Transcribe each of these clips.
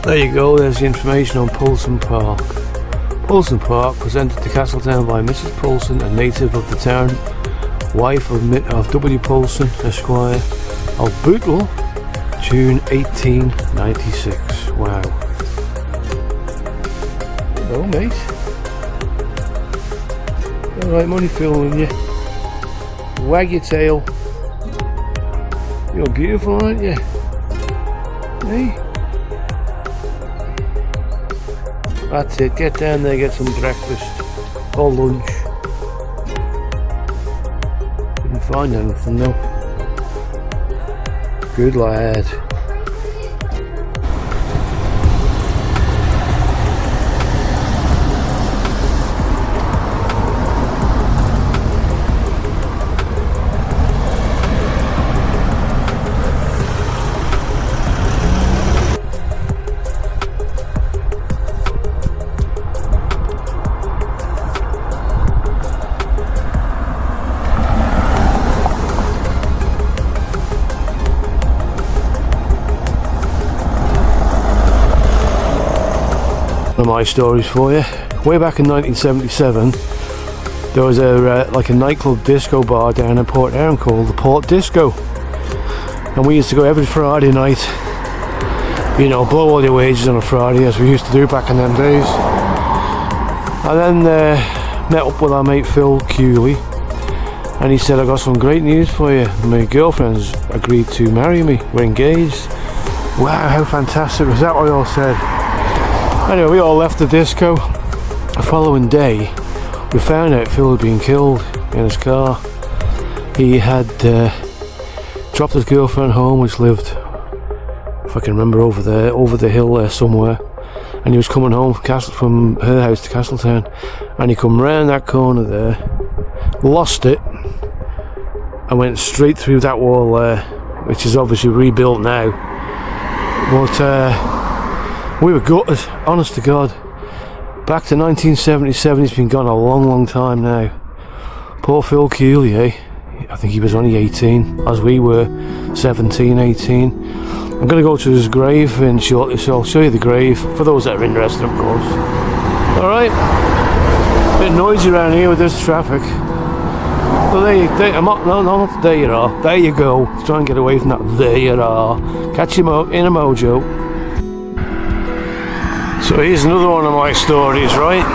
There you go, there's the information on Poulsen Park. Poulsen Park, presented to Castletown by Mrs. Poulsen, a native of the town, wife of W. Poulsen, Esquire, of Bootle, June 1896. Wow. Hello, mate. Alright, money filming you. Wag your tail. You're beautiful, aren't you? Hey? That's it, get down there, get some breakfast or lunch. Didn't find anything though. Good lad. One of my stories for you. Way back in 1977, there was a nightclub disco bar down in Port Erin called the Port Disco, and we used to go every Friday night. You know, blow all your wages on a Friday, as we used to do back in them days. And then met up with our mate Phil Cooley, and he said, "I got some great news for you. My girlfriend's agreed to marry me. We're engaged." Wow, how fantastic was that? We all said. Anyway, we all left the disco. The following day, we found out Phil had been killed in his car. He had dropped his girlfriend home, which lived, if I can remember, over the hill there somewhere. And he was coming home from her house to Castletown, and he come round that corner there, lost it, and went straight through that wall there, which is obviously rebuilt now. But we were gutted, honest to God. Back to 1977, he's been gone a long, long time now. Poor Phil Cooley, eh? I think he was only 18, as we were 17, 18. I'm going to go to his grave in shortly, so I'll show you the grave, for those that are interested, of course. Alright, a bit noisy around here with this traffic. Well, there you are. There you go. Let's try and get away from that. There you are. Catch him out in a mojo. So here's another one of my stories, right?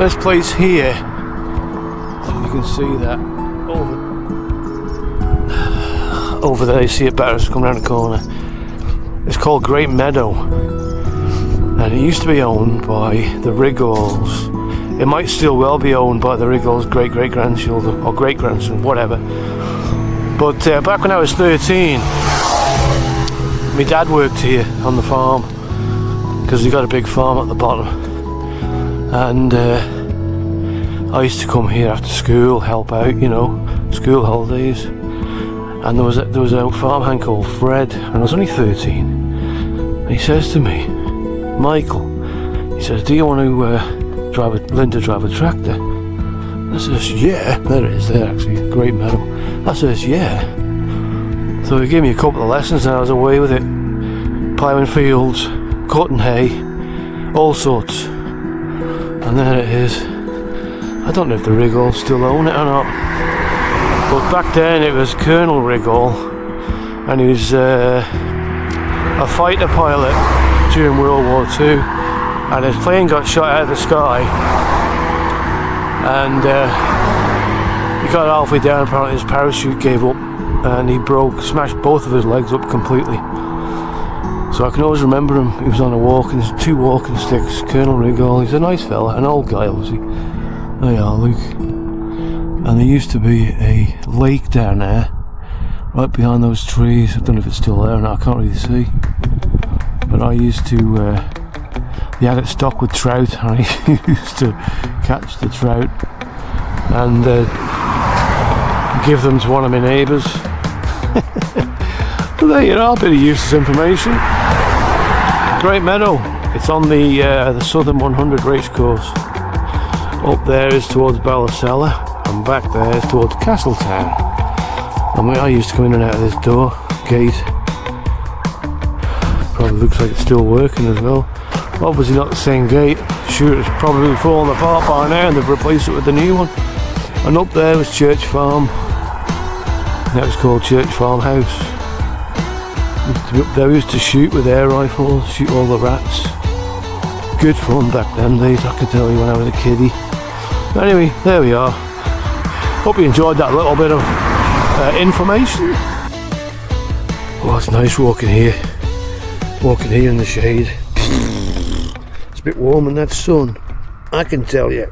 This place here, you can see that over there, you see it better as you come around the corner. It's called Great Meadow, and it used to be owned by the Riggles. It might still well be owned by the Riggles' great-great-grandchildren, or great-grandson, whatever. But back when I was 13, my dad worked here on the farm, because he got a big farm at the bottom, and I used to come here after school, help out, you know, school holidays. And there was a farmhand called Fred, and I was only 13, and he says to me, "Michael," he says, "do you want to learn to drive a tractor?" I says, "Yeah." There it is there, actually, Great Meadow. I says, "Yeah." So he gave me a couple of lessons, and I was away with it, ploughing fields, cutting hay, all sorts. And there it is. I don't know if the Riggles still own it or not, but back then it was Colonel Riggle, and he was a fighter pilot during World War II, and his plane got shot out of the sky, and he got halfway down, apparently his parachute gave up, and he smashed both of his legs up completely. So I can always remember him. He was on two walking sticks, Colonel Riggle. He's a nice fella, an old guy obviously. There you are, Luke. And there used to be a lake down there, right behind those trees. I don't know if it's still there or not, I can't really see. But I used to, they had it stocked with trout, and I used to catch the trout and give them to one of my neighbours. But there you are, a bit of useless information. Great Meadow, it's on the Southern 100 racecourse. Up there is towards Ballasella, and back there is towards Castletown. And I used to come in and out of this gate Probably looks like it's still working as well. Obviously not the same gate. Sure, it's probably fallen apart by now and they've replaced it with the new one. And up there was Church Farm. That was called Church Farm House. Used to be up there, we used to shoot with air rifles, shoot all the rats. Good fun back then days, I can tell you, when I was a kiddie. Anyway, there we are. Hope you enjoyed that little bit of information. Oh, it's nice walking here in the shade. It's a bit warm in that sun, I can tell you.